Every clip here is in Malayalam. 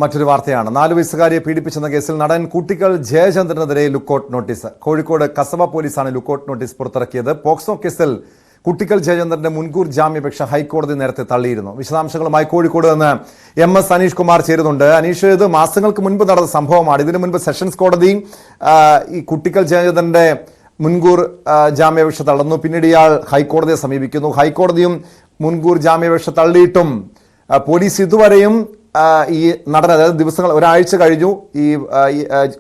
മറ്റൊരു വാർത്തയാണ്. 4 വയസ്സുകാരിയെ പീഡിപ്പിച്ചെന്ന കേസിൽ നടൻ കുട്ടികൾ ജയചന്ദ്രനെതിരെ ലുക്കൌട്ട് നോട്ടീസ്. കോഴിക്കോട് കസബ പോലീസാണ് ലുക്കൌട്ട് നോട്ടീസ് പുറത്തിറക്കിയത്. പോക്സോ കേസിൽ കുട്ടികൾ ജയചന്ദ്രന്റെ മുൻകൂർ ജാമ്യാപേക്ഷ ഹൈക്കോടതി നേരത്തെ തള്ളിയിരുന്നു. വിശദാംശങ്ങളുമായി കോഴിക്കോട് നിന്ന് MS അനീഷ് കുമാർ ചേരുന്നുണ്ട്. അനീഷ്, ഇത് മാസങ്ങൾക്ക് മുൻപ് നടന്ന സംഭവമാണ്. ഇതിനു മുൻപ് സെഷൻസ് കോടതി ഈ കുട്ടികൾ ജയചന്ദ്രന്റെ മുൻകൂർ ജാമ്യാപേക്ഷ തള്ളുന്നു. പിന്നീട് ഇയാൾ ഹൈക്കോടതിയെ സമീപിക്കുന്നു. ഹൈക്കോടതിയും മുൻകൂർ ജാമ്യാപേക്ഷ തള്ളിയിട്ടും പോലീസ് ഇതുവരെയും ഈ നടൻ, അതായത് ദിവസങ്ങൾ ഒരാഴ്ച കഴിഞ്ഞു ഈ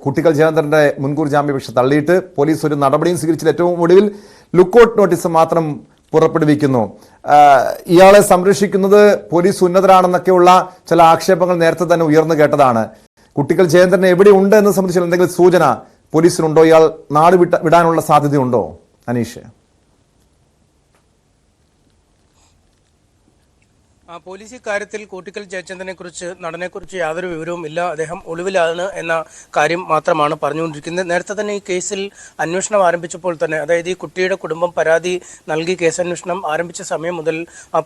കുട്ടികൾ ജയചന്ദ്രന്റെ മുൻകൂർ ജാമ്യാപേക്ഷ തള്ളിയിട്ട് പോലീസ് ഒരു നടപടിയും സ്വീകരിച്ചില്ല. ഏറ്റവും ഒടുവിൽ ലുക്കൌട്ട് നോട്ടീസ് മാത്രം പുറപ്പെടുവിക്കുന്നു. ഇയാളെ സംരക്ഷിക്കുന്നത് പോലീസ് ഉന്നതരാണെന്നൊക്കെയുള്ള ചില ആക്ഷേപങ്ങൾ നേരത്തെ തന്നെ ഉയർന്നു കേട്ടതാണ്. കുട്ടികൾ ജയചന്ദ്രൻ എവിടെയുണ്ട് എന്ന് സംബന്ധിച്ചുള്ള എന്തെങ്കിലും സൂചന പോലീസിനുണ്ടോ? ഇയാൾ നാട് വിടാനുള്ള സാധ്യതയുണ്ടോ അനീഷ്? പോലീസ് ഇക്കാര്യത്തിൽ കുട്ടികൾ ജയചന്ദ്രനെ കുറിച്ച്, നടനെ കുറിച്ച് യാതൊരു വിവരവും ഇല്ല, അദ്ദേഹം ഒളിവിലാണ് എന്ന കാര്യം മാത്രമാണ് പറഞ്ഞുകൊണ്ടിരിക്കുന്നത്. നേരത്തെ തന്നെ ഈ കേസിൽ അന്വേഷണം ആരംഭിച്ചപ്പോൾ തന്നെ, അതായത് ഈ കുട്ടിയുടെ കുടുംബം പരാതി നൽകി കേസന്വേഷണം ആരംഭിച്ച സമയം മുതൽ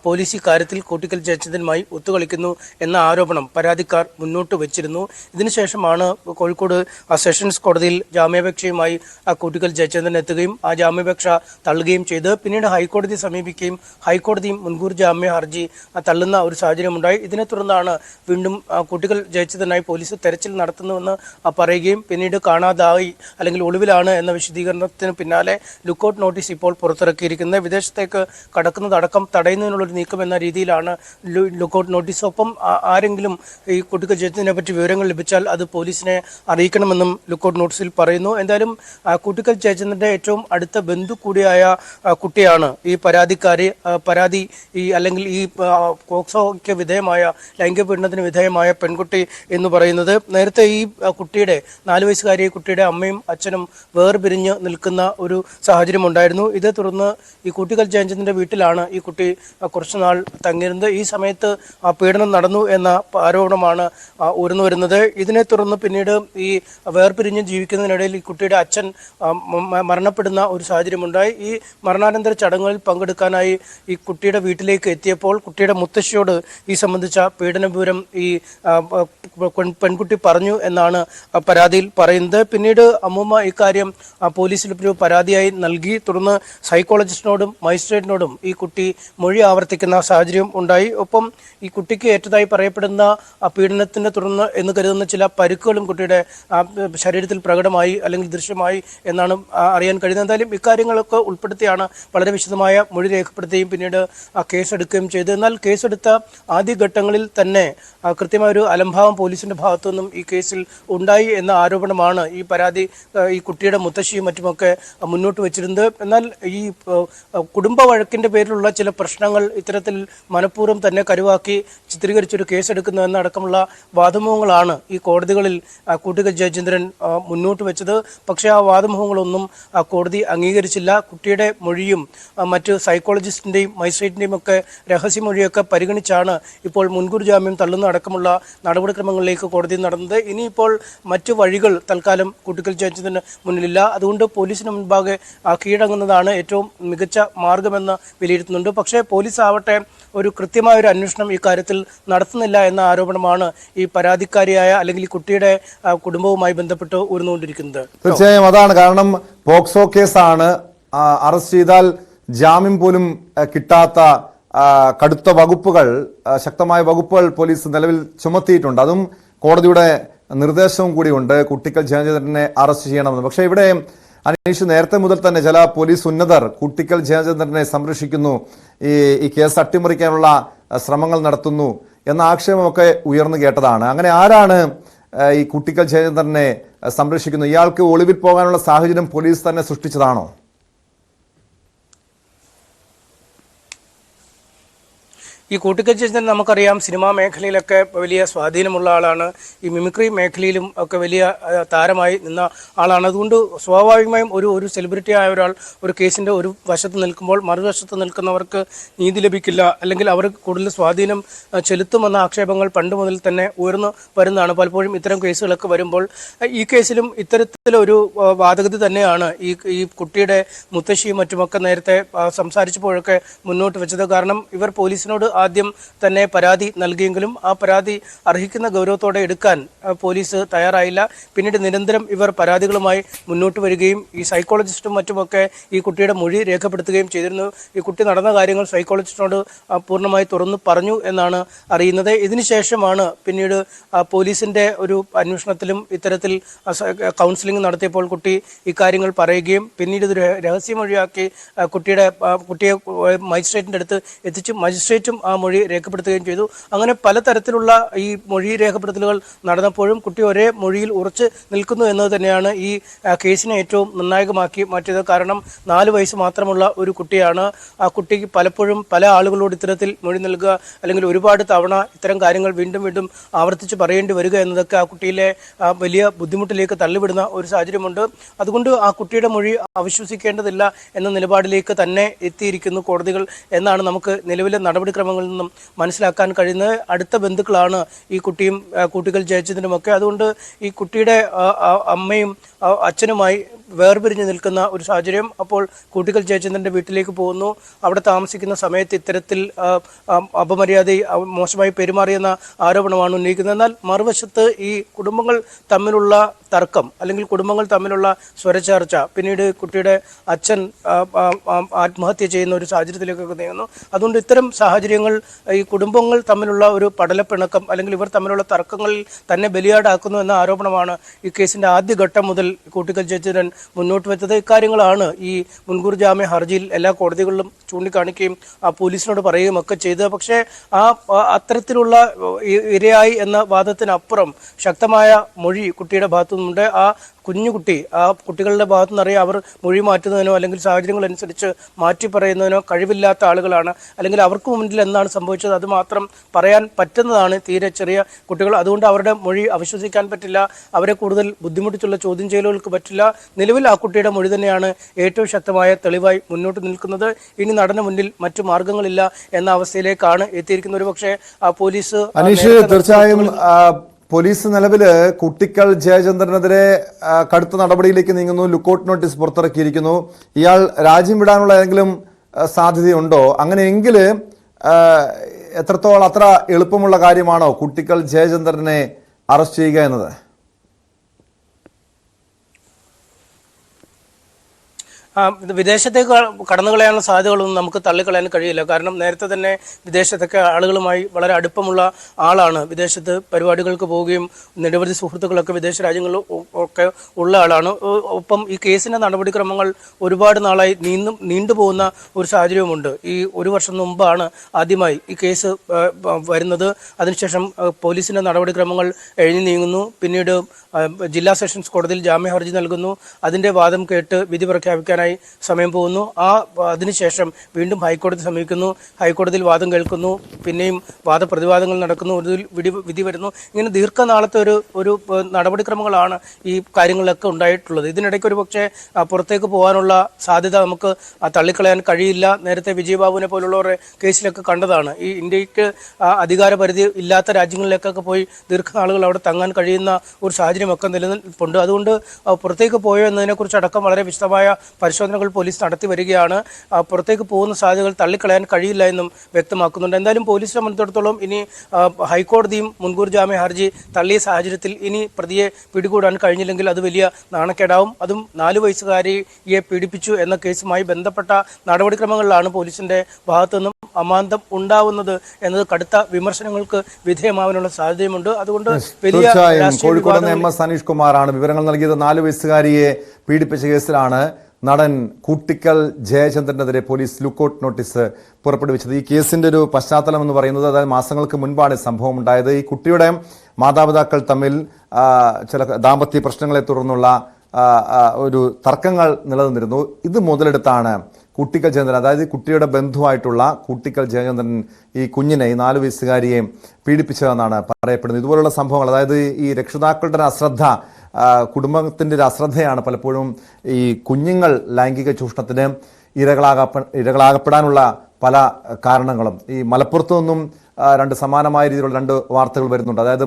പോലീസ് ഇക്കാര്യത്തിൽ കുട്ടികൾ ജയചന്ദ്രനുമായി ഒത്തുകളിക്കുന്നു എന്ന ആരോപണം പരാതിക്കാർ മുന്നോട്ട് വെച്ചിരുന്നു. ഇതിനുശേഷമാണ് കോഴിക്കോട് സെഷൻസ് കോടതിയിൽ ജാമ്യാപേക്ഷയുമായി കുട്ടികൾ ജയചന്ദ്രൻ എത്തുകയും ആ ജാമ്യാപേക്ഷ തള്ളുകയും ചെയ്ത് പിന്നീട് ഹൈക്കോടതി സമീപിക്കുകയും ഹൈക്കോടതിയും മുൻകൂർ ജാമ്യ ഹർജി തള്ളുന്ന ഒരു സാഹചര്യമുണ്ടായി. ഇതിനെ തുടർന്നാണ് വീണ്ടും കുട്ടികൾ ജയിച്ചതിനായി പോലീസ് തെരച്ചിൽ നടത്തുന്നുവെന്ന് പറയുകയും പിന്നീട് കാണാതായി അല്ലെങ്കിൽ ഒളിവിലാണ് എന്ന വിശദീകരണത്തിന് പിന്നാലെ ലുക്കൌട്ട് നോട്ടീസ് ഇപ്പോൾ പുറത്തിറക്കിയിരിക്കുന്നത്. വിദേശത്തേക്ക് കടക്കുന്നതടക്കം തടയുന്നതിനുള്ളൊരു നീക്കം എന്ന രീതിയിലാണ് ലുക്കൌട്ട് നോട്ടീസ്. ഒപ്പം ആരെങ്കിലും ഈ കുട്ടികൾ ജയിച്ചതിനെ പറ്റി വിവരങ്ങൾ ലഭിച്ചാൽ അത് പോലീസിനെ അറിയിക്കണമെന്നും ലുക്കൌട്ട് നോട്ടീസിൽ പറയുന്നു. എന്തായാലും കുട്ടികൾ ജയചന്ദ്രന്റെ ഏറ്റവും അടുത്ത ബന്ധു കൂടിയായ കുട്ടിയാണ് ഈ പരാതി അല്ലെങ്കിൽ ഈ പോക്സോയ്ക്ക് വിധേയമായ ലൈംഗിക പീഡനത്തിന് വിധേയമായ പെൺകുട്ടി എന്ന് പറയുന്നത്. നേരത്തെ ഈ കുട്ടിയുടെ 4 വയസ്സുകാരിയെ കുട്ടിയുടെ അമ്മയും അച്ഛനും വേർപിരിഞ്ഞ് നിൽക്കുന്ന ഒരു സാഹചര്യം ഉണ്ടായിരുന്നു. ഇതേ തുടർന്ന് ഈ കുട്ടികൾ ജയചന്ദ്രന്റെ വീട്ടിലാണ് ഈ കുട്ടി കുറച്ചുനാൾ തങ്ങിയിരുന്നത്. ഈ സമയത്ത് പീഡനം നടന്നു എന്ന ആരോപണമാണ് ഉയർന്നു വരുന്നത്. ഇതിനെ തുടർന്ന് പിന്നീട് ഈ വേർപിരിഞ്ഞ് ജീവിക്കുന്നതിനിടയിൽ ഈ കുട്ടിയുടെ അച്ഛൻ മരണപ്പെടുന്ന ഒരു സാഹചര്യമുണ്ടായി. ഈ മരണാനന്തര ചടങ്ങുകളിൽ പങ്കെടുക്കാനായി ഈ കുട്ടിയുടെ വീട്ടിലേക്ക് എത്തിയപ്പോൾ കുട്ടിയുടെ മുത്തശ്ശിയോട് ഈ സംബന്ധിച്ച പീഡന വിവരം ഈ പെൺകുട്ടി പറഞ്ഞു എന്നാണ് പരാതിയിൽ പറയുന്നത്. പിന്നീട് അമ്മൂമ്മ ഇക്കാര്യം പോലീസിൽ ഒരു പരാതിയായി നൽകി. തുടർന്ന് സൈക്കോളജിസ്റ്റിനോടും മജിസ്ട്രേറ്റിനോടും ഈ കുട്ടി മൊഴി ആവർത്തിക്കുന്ന സാഹചര്യം ഉണ്ടായി. ഒപ്പം ഈ കുട്ടിക്ക് ഏറ്റതായി പറയപ്പെടുന്ന പീഡനത്തിനെ തുടർന്ന് എന്ന് കരുതുന്ന ചില പരുക്കുകളും കുട്ടിയുടെ ശരീരത്തിൽ പ്രകടമായി അല്ലെങ്കിൽ ദൃശ്യമായി എന്നാണ് അറിയാൻ കഴിയുന്നത്. എന്തായാലും ഇക്കാര്യങ്ങളൊക്കെ ഉൾപ്പെടുത്തിയാണ് വളരെ വിശദമായ മൊഴി രേഖപ്പെടുത്തുകയും പിന്നീട് കേസെടുക്കുകയും ചെയ്തത്. എന്നാൽ കേസെടുത്ത ആദ്യഘട്ടങ്ങളിൽ തന്നെ കൃത്യമായൊരു അലംഭാവം പോലീസിന്റെ ഭാഗത്തുനിന്നും ഈ കേസിൽ ഉണ്ടായി എന്ന ആരോപണമാണ് ഈ കുട്ടിയുടെ മുത്തശ്ശിയും മറ്റുമൊക്കെ മുന്നോട്ട് വെച്ചിരുന്നത്. എന്നാൽ ഈ കുടുംബ വഴക്കിന്റെ പേരിലുള്ള ചില പ്രശ്നങ്ങൾ ഇത്തരത്തിൽ മനഃപൂർവ്വം തന്നെ കരുവാക്കി ചിത്രീകരിച്ചൊരു കേസെടുക്കുന്നു എന്നടക്കമുള്ള വാദമുഖങ്ങളാണ് ഈ കോടതികളിൽ കുട്ടികൾ ജയചന്ദ്രൻ മുന്നോട്ട് വെച്ചത്. പക്ഷേ ആ വാദമുഖങ്ങളൊന്നും കോടതി അംഗീകരിച്ചില്ല. കുട്ടിയുടെ മൊഴിയും മറ്റ് സൈക്കോളജിസ്റ്റിന്റെയും മജിസ്ട്രേറ്റിന്റെയും ഒക്കെ രഹസ്യമൊഴിയൊക്കെ പരിഗണിച്ചാണ് ഇപ്പോൾ മുൻകൂർ ജാമ്യം തള്ളുന്ന അടക്കമുള്ള നടപടിക്രമങ്ങളിലേക്ക് കോടതി നടന്നത്. ഇനിയിപ്പോൾ മറ്റു വഴികൾ തൽക്കാലം കുട്ടികൾ ജയചന്ദ്രന് മുന്നിലില്ല. അതുകൊണ്ട് പോലീസിന് മുൻപാകെ കീഴടങ്ങുന്നതാണ് ഏറ്റവും മികച്ച മാർഗമെന്ന് വിലയിരുത്തുന്നുണ്ട്. പക്ഷേ പോലീസ് ആവട്ടെ ഒരു കൃത്യമായ ഒരു അന്വേഷണം ഈ കാര്യത്തിൽ നടത്തുന്നില്ല എന്ന ആരോപണമാണ് ഈ പരാതിക്കാരിയായ അല്ലെങ്കിൽ ഈ കുട്ടിയുടെ കുടുംബവുമായി ബന്ധപ്പെട്ട് ഉയർന്നുകൊണ്ടിരിക്കുന്നത്. തീർച്ചയായും അതാണ് കാരണം. പോക്സോ കേസാണ്. അറസ്റ്റ് ചെയ്താൽ ജാമ്യം പോലും കിട്ടാത്ത കടുത്ത വകുപ്പുകൾ, ശക്തമായ വകുപ്പുകൾ പോലീസ് നിലവിൽ ചുമത്തിയിട്ടുണ്ട്. അതും കോടതിയുടെ നിർദ്ദേശവും കൂടിയുണ്ട് കുട്ടികൾ ജയചന്ദ്രനെ അറസ്റ്റ് ചെയ്യണമെന്ന്. പക്ഷേ ഇവിടെ അനീഷ്, നേരത്തെ മുതൽ തന്നെ ചില പോലീസ് ഉന്നതർ കുട്ടികൾ ജയചന്ദ്രനെ സംരക്ഷിക്കുന്നു, ഈ കേസ് അട്ടിമറിക്കാനുള്ള ശ്രമങ്ങൾ നടത്തുന്നു എന്ന ആക്ഷേപമൊക്കെ ഉയർന്നു കേട്ടതാണ്. അങ്ങനെ ആരാണ് ഈ കുട്ടികൾ ജയചന്ദ്രനെ സംരക്ഷിക്കുന്നത്? ഇയാൾക്ക് ഒളിവിൽ പോകാനുള്ള സാഹചര്യം പോലീസ് തന്നെ സൃഷ്ടിച്ചതാണോ? ഈ കുട്ടികൾ ജയചന്ദ്രൻ നമുക്കറിയാം സിനിമാ മേഖലയിലൊക്കെ വലിയ സ്വാധീനമുള്ള ആളാണ്. ഈ മിമിക്രി മേഖലയിലും ഒക്കെ വലിയ താരമായി നിന്ന ആളാണ്. അതുകൊണ്ട് സ്വാഭാവികമായും ഒരു സെലിബ്രിറ്റി ആയ ഒരാൾ ഒരു കേസിൻ്റെ ഒരു വശത്ത് നിൽക്കുമ്പോൾ മറുവശത്ത് നിൽക്കുന്നവർക്ക് നീതി ലഭിക്കില്ല, അല്ലെങ്കിൽ അവർക്ക് കൂടുതൽ സ്വാധീനം ചെലുത്തുമെന്ന ആക്ഷേപങ്ങൾ പണ്ട് മുതൽ തന്നെ ഉയർന്നു വരുന്നതാണ്. പലപ്പോഴും ഇത്തരം കേസുകളൊക്കെ വരുമ്പോൾ ഈ കേസിലും ഇത്തരത്തിലൊരു വാദഗതി തന്നെയാണ് ഈ കുട്ടിയുടെ മുത്തശ്ശിയും മറ്റുമൊക്കെ നേരത്തെ സംസാരിച്ചപ്പോഴൊക്കെ മുന്നോട്ട് വെച്ചത്. കാരണം ഇവർ പോലീസിനോട് ആദ്യം തന്നെ പരാതി നൽകിയെങ്കിലും ആ പരാതി അർഹിക്കുന്ന ഗൗരവത്തോടെ എടുക്കാൻ പോലീസ് തയ്യാറായില്ല. പിന്നീട് നിരന്തരം ഇവർ പരാതികളുമായി മുന്നോട്ട് വരികയും ഈ സൈക്കോളജിസ്റ്റും മറ്റുമൊക്കെ ഈ കുട്ടിയുടെ മൊഴി രേഖപ്പെടുത്തുകയും ചെയ്തിരുന്നു. ഈ കുട്ടി നടന്ന കാര്യങ്ങൾ സൈക്കോളജിസ്റ്റിനോട് പൂർണ്ണമായി തുറന്നു പറഞ്ഞു എന്നാണ് അറിയുന്നത്. ഇതിനുശേഷമാണ് പിന്നീട് പോലീസിന്റെ ഒരു അന്വേഷണത്തിലും ഇത്തരത്തിൽ കൗൺസിലിംഗ് നടത്തിയപ്പോൾ കുട്ടി ഇക്കാര്യങ്ങൾ പറയുകയും പിന്നീട് ഇത് രഹസ്യമൊഴിയാക്കി കുട്ടിയെ മജിസ്ട്രേറ്റിന്റെ അടുത്ത് എത്തിച്ച് മജിസ്ട്രേറ്റും ആ മൊഴി രേഖപ്പെടുത്തുകയും ചെയ്തു. അങ്ങനെ പലതരത്തിലുള്ള ഈ മൊഴി രേഖപ്പെടുത്തലുകൾ നടന്നപ്പോഴും കുട്ടി ഒരേ മൊഴിയിൽ ഉറച്ചു നിൽക്കുന്നു എന്നത് തന്നെയാണ് ഈ കേസിനെ ഏറ്റവും നിർണായകമാക്കി മാറ്റിയത്. കാരണം 4 വയസ്സ് മാത്രമുള്ള ഒരു കുട്ടിയാണ്. ആ കുട്ടിക്ക് പലപ്പോഴും പല ആളുകളോട് ഇത്തരത്തിൽ മൊഴി നൽകുക അല്ലെങ്കിൽ ഒരുപാട് തവണ ഇത്തരം കാര്യങ്ങൾ വീണ്ടും വീണ്ടും ആവർത്തിച്ച് പറയേണ്ടി വരിക എന്നതൊക്കെ ആ കുട്ടിയിലെ വലിയ ബുദ്ധിമുട്ടിലേക്ക് തള്ളിവിടുന്ന ഒരു സാഹചര്യമുണ്ട്. അതുകൊണ്ട് ആ കുട്ടിയുടെ മൊഴി അവിശ്വസിക്കേണ്ടതില്ല എന്ന നിലപാടിലേക്ക് തന്നെ എത്തിയിരിക്കുന്നു കോടതികൾ എന്നാണ് നമുക്ക് നിലവിലെ നടപടിക്രമങ്ങളിൽ നിന്നും മനസ്സിലാക്കാൻ കഴിയുന്നത്. അടുത്ത ബന്ധുക്കളാണ് ഈ കുട്ടിയും കൂട്ടിക്കൽ ജയചന്ദ്രനുമൊക്കെ. അതുകൊണ്ട് ഈ കുട്ടിയുടെ അമ്മയും അച്ഛനുമായി വേർപിരിഞ്ഞ് നിൽക്കുന്ന ഒരു സാഹചര്യം. അപ്പോൾ കൂട്ടിക്കൽ ജയചന്ദ്രന്റെ വീട്ടിലേക്ക് പോകുന്നു. അവിടെ താമസിക്കുന്ന സമയത്ത് ഇത്തരത്തിൽ അപമര്യാദ മോശമായി പെരുമാറിയെന്ന ആരോപണമാണ് ഉന്നയിക്കുന്നത്. എന്നാൽ മറുവശത്ത് ഈ കുടുംബങ്ങൾ തമ്മിലുള്ള തർക്കം അല്ലെങ്കിൽ കുടുംബങ്ങൾ തമ്മിലുള്ള സ്വരച്ചേർച്ച പിന്നീട് കുട്ടിയുടെ അച്ഛൻ ആത്മഹത്യ ചെയ്യുന്ന ഒരു സാഹചര്യത്തിലേക്കൊക്കെ നീങ്ങുന്നു. അതുകൊണ്ട് ഇത്തരം സാഹചര്യങ്ങൾ ഈ കുടുംബങ്ങൾ തമ്മിലുള്ള ഒരു പടലപ്പിണക്കം അല്ലെങ്കിൽ ഇവർ തമ്മിലുള്ള തർക്കങ്ങളിൽ തന്നെ ബലിയാടാക്കുന്നു എന്ന ആരോപണമാണ് ഈ കേസിന്റെ ആദ്യഘട്ടം മുതൽ കൂട്ടിക്കൽ ജയചന്ദ്രൻ മുന്നോട്ട് വെച്ചത്. ഇക്കാര്യങ്ങളാണ് ഈ മുൻകൂർ ജാമ്യ ഹർജിയിൽ എല്ലാ കോടതികളിലും ചൂണ്ടിക്കാണിക്കുകയും പോലീസിനോട് പറയുകയും ഒക്കെ ചെയ്തത്. പക്ഷേ അത്തരത്തിലുള്ള ഇരയായി എന്ന വാദത്തിനപ്പുറം ശക്തമായ മൊഴി കുട്ടിയുടെ ഭാഗത്തുനിന്നുണ്ട്. ആ കുഞ്ഞുകുട്ടി ആ കുട്ടികളുടെ ഭാഗത്തു നിന്നറിയാം അവർ മൊഴി മാറ്റുന്നതിനോ അല്ലെങ്കിൽ സാഹചര്യങ്ങൾ അനുസരിച്ച് മാറ്റി പറയുന്നതിനോ കഴിവില്ലാത്ത ആളുകളാണ്. അല്ലെങ്കിൽ അവർക്ക് മുന്നിൽ എന്താണ് സംഭവിച്ചത് അത് മാത്രം പറയാൻ പറ്റുന്നതാണ് തീരെ ചെറിയ കുട്ടികൾ. അതുകൊണ്ട് അവരുടെ മൊഴി അവിശ്വസിക്കാൻ പറ്റില്ല. അവരെ കൂടുതൽ ബുദ്ധിമുട്ടിച്ചുള്ള ചോദ്യം ചെയ്യലുകൾക്ക് പറ്റില്ല. നിലവിൽ ആ കുട്ടിയുടെ മൊഴി തന്നെയാണ് ഏറ്റവും ശക്തമായ തെളിവായി മുന്നോട്ട് നിൽക്കുന്നത്. ഇനി നടന് മുന്നിൽ മറ്റു മാർഗങ്ങളില്ല എന്ന അവസ്ഥയിലേക്കാണ് എത്തിയിരിക്കുന്നത്. ഒരു പക്ഷേ പോലീസ് തീർച്ചയായും പോലീസ് നിലവിൽ കുട്ടിക്കൽ ജയചന്ദ്രനെതിരെ കടുത്ത നടപടിയിലേക്ക് നീങ്ങുന്നു. ലുക്കൌട്ട് നോട്ടീസ് പുറത്തിറക്കിയിരിക്കുന്നു. ഇയാൾ രാജ്യം വിടാനുള്ള ഏതെങ്കിലും സാധ്യതയുണ്ടോ? അങ്ങനെയെങ്കിൽ എത്രത്തോളം അത്ര എളുപ്പമുള്ള കാര്യമാണോ കുട്ടിക്കൽ ജയചന്ദ്രനെ അറസ്റ്റ് ചെയ്യുക എന്നത്? വിദേശത്തേക്ക് കടന്നു കളയാനുള്ള സാധ്യതകളൊന്നും നമുക്ക് തള്ളിക്കളയാൻ കഴിയില്ല. കാരണം നേരത്തെ തന്നെ വിദേശത്തൊക്കെ ആളുകളുമായി വളരെ അടുപ്പമുള്ള ആളാണ്. വിദേശത്ത് പരിപാടികൾക്ക് പോവുകയും നിരവധി സുഹൃത്തുക്കളൊക്കെ വിദേശ രാജ്യങ്ങളിൽ ഉള്ള ആളാണ്. ഒപ്പം ഈ കേസിൻ്റെ നടപടിക്രമങ്ങൾ ഒരുപാട് നാളായി നീണ്ടുപോകുന്ന ഒരു സാഹചര്യവുമുണ്ട്. ഈ 1 വർഷം മുമ്പാണ് ആദ്യമായി ഈ കേസ് വരുന്നത്. അതിനുശേഷം പോലീസിൻ്റെ നടപടിക്രമങ്ങൾ എഴുതി നീങ്ങുന്നു. പിന്നീട് ജില്ലാ സെഷൻസ് കോടതിയിൽ ജാമ്യ ഹർജി നൽകുന്നു. അതിൻ്റെ വാദം കേട്ട് വിധി പ്രഖ്യാപിക്കാനായി സമയം പോകുന്നു. അതിനുശേഷം വീണ്ടും ഹൈക്കോടതി സമീപിക്കുന്നു. ഹൈക്കോടതിയിൽ വാദം കേൾക്കുന്നു. പിന്നെയും വാദപ്രതിവാദങ്ങൾ നടക്കുന്നു. ഒരു വിധി വരുന്നു. ഇങ്ങനെ ദീർഘനാളത്തെ ഒരു നടപടിക്രമങ്ങളാണ് ഈ കാര്യങ്ങളിലൊക്കെ ഉണ്ടായിട്ടുള്ളത്. ഇതിനിടയ്ക്ക് ഒരു പക്ഷേ പുറത്തേക്ക് പോകാനുള്ള സാധ്യത നമുക്ക് തള്ളിക്കളയാൻ കഴിയില്ല. നേരത്തെ വിജയബാബുവിനെ പോലുള്ളവരുടെ കേസിലൊക്കെ കണ്ടതാണ്. ഈ ഇന്ത്യക്ക് അധികാരപരിധി ഇല്ലാത്ത രാജ്യങ്ങളിലേക്കൊക്കെ പോയി ദീർഘനാളുകൾ അവിടെ തങ്ങാൻ കഴിയുന്ന ഒരു സാഹചര്യമൊക്കെ നിലനിൽപ്പുണ്ട്. അതുകൊണ്ട് പുറത്തേക്ക് പോയോ എന്നതിനെക്കുറിച്ച് അടക്കം വളരെ വിശദമായ പരിശോധനകൾ പോലീസ് നടത്തി വരികയാണ്. പുറത്തേക്ക് പോകുന്ന സാധ്യതകൾ തള്ളിക്കളയാൻ കഴിയില്ല എന്നും വ്യക്തമാക്കുന്നുണ്ട്. എന്തായാലും പോലീസിനെ സംബന്ധിച്ചിടത്തോളം ഇനി ഹൈക്കോടതിയും മുൻകൂർ ജാമ്യ ഹർജി തള്ളിയ സാഹചര്യത്തിൽ ഇനി പ്രതിയെ പിടികൂടാൻ കഴിഞ്ഞില്ലെങ്കിൽ അത് വലിയ നാണക്കേടാവും. അതും 4 വയസ്സുകാരിയെ പീഡിപ്പിച്ചു എന്ന കേസുമായി ബന്ധപ്പെട്ട നടപടിക്രമങ്ങളിലാണ് പോലീസിന്റെ ഭാഗത്തു നിന്നും അമാന്തം ഉണ്ടാവുന്നത് എന്നത് കടുത്ത വിമർശനങ്ങൾക്ക് വിധേയമാവാനുള്ള സാധ്യതയുമുണ്ട്. അതുകൊണ്ട് വലിയ കോഴിക്കോട് MS സനീഷ് കുമാറാണ് വിവരങ്ങൾ നൽകിയത്. 4 വയസ്സുകാരിയെ പീഡിപ്പിച്ച കേസിലാണ് നടൻ കൂട്ടിക്കൽ ജയചന്ദ്രനെതിരെ പോലീസ് ലുക്കൌട്ട് നോട്ടീസ് പുറപ്പെടുവിച്ചത്. ഈ കേസിന്റെ ഒരു പശ്ചാത്തലം എന്ന് പറയുന്നത് അതായത് മാസങ്ങൾക്ക് മുൻപാണ് സംഭവം ഉണ്ടായത്. ഈ കുട്ടിയുടെ മാതാപിതാക്കൾ തമ്മിൽ ചില ദാമ്പത്യ പ്രശ്നങ്ങളെ തുടർന്നുള്ള ഒരു തർക്കങ്ങൾ നിലനിന്നിരുന്നു. ഇത് മുതലെടുത്താണ് കൂട്ടിക്കൽ ജയചന്ദ്രൻ, അതായത് കുട്ടിയുടെ ബന്ധുവായിട്ടുള്ള കൂട്ടിക്കൽ ജയചന്ദ്രൻ ഈ കുഞ്ഞിനെ, ഈ 4 വയസ്സുകാരിയെ പീഡിപ്പിച്ചതെന്നാണ് പറയപ്പെടുന്നത്. ഇതുപോലുള്ള സംഭവങ്ങൾ, അതായത് ഈ രക്ഷിതാക്കളുടെ ഒരു അശ്രദ്ധ, കുടുംബത്തിൻ്റെ ഒരു അശ്രദ്ധയാണ് പലപ്പോഴും ഈ കുഞ്ഞുങ്ങൾ ലൈംഗിക ചൂഷണത്തിന് ഇരകളാകപ്പെടാനുള്ള പല കാരണങ്ങളും. ഈ മലപ്പുറത്തു നിന്നും 2 സമാനമായ രീതിയിലുള്ള 2 വാർത്തകൾ വരുന്നുണ്ട്. അതായത്